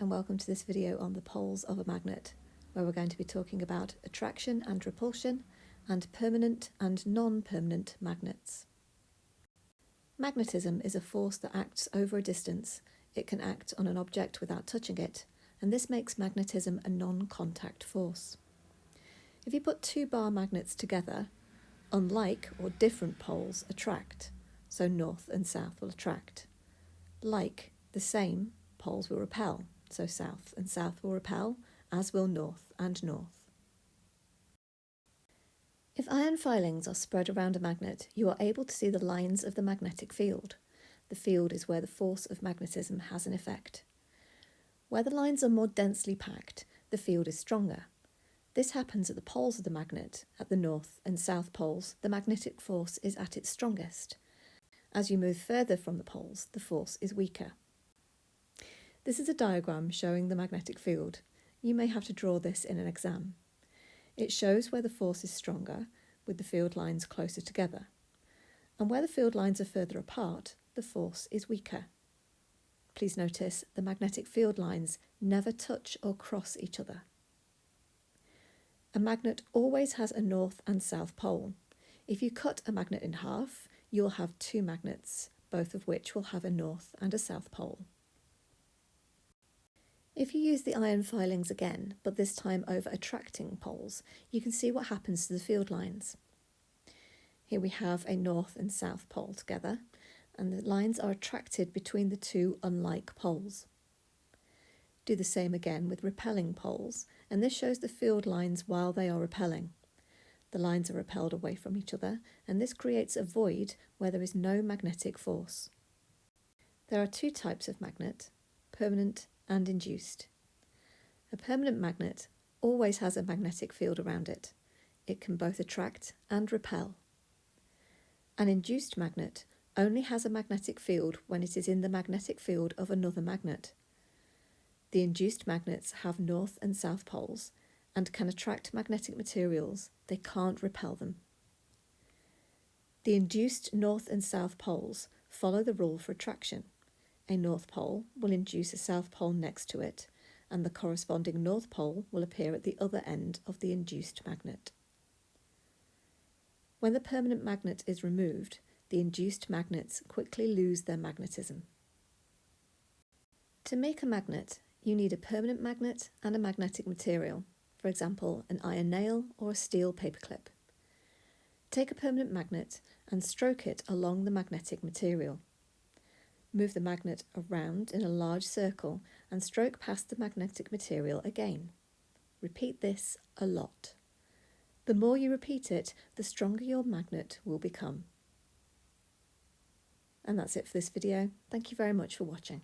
and welcome to this video on the poles of a magnet, where we're going to be talking about attraction and repulsion and permanent and non-permanent magnets. Magnetism is a force that acts over a distance. It can act on an object without touching it, and this makes magnetism a non-contact force. If you put two bar magnets together, unlike or different poles attract, so north and south will attract. Like, the same, poles will repel, so south and south will repel, as will north and north. If iron filings are spread around a magnet, you are able to see the lines of the magnetic field. The field is where the force of magnetism has an effect. Where the lines are more densely packed, the field is stronger. This happens at the poles of the magnet. At the north and south poles, the magnetic force is at its strongest. As you move further from the poles, the force is weaker. This is a diagram showing the magnetic field. You may have to draw this in an exam. It shows where the force is stronger, with the field lines closer together. And where the field lines are further apart, the force is weaker. Please notice the magnetic field lines never touch or cross each other. A magnet always has a north and south pole. If you cut a magnet in half, you'll have two magnets, both of which will have a north and a south pole. If you use the iron filings again, but this time over attracting poles, you can see what happens to the field lines. Here we have a north and south pole together, and the lines are attracted between the two unlike poles. Do the same again with repelling poles, and this shows the field lines while they are repelling. The lines are repelled away from each other, and this creates a void where there is no magnetic force. There are two types of magnet, permanent and induced. A permanent magnet always has a magnetic field around it. It can both attract and repel. An induced magnet only has a magnetic field when it is in the magnetic field of another magnet. The induced magnets have north and south poles and can attract magnetic materials. They can't repel them. The induced north and south poles follow the rule for attraction. A north pole will induce a south pole next to it, and the corresponding north pole will appear at the other end of the induced magnet. When the permanent magnet is removed, the induced magnets quickly lose their magnetism. To make a magnet, you need a permanent magnet and a magnetic material, for example, an iron nail or a steel paperclip. Take a permanent magnet and stroke it along the magnetic material. Move the magnet around in a large circle and stroke past the magnetic material again. Repeat this a lot. The more you repeat it, the stronger your magnet will become. And that's it for this video. Thank you very much for watching.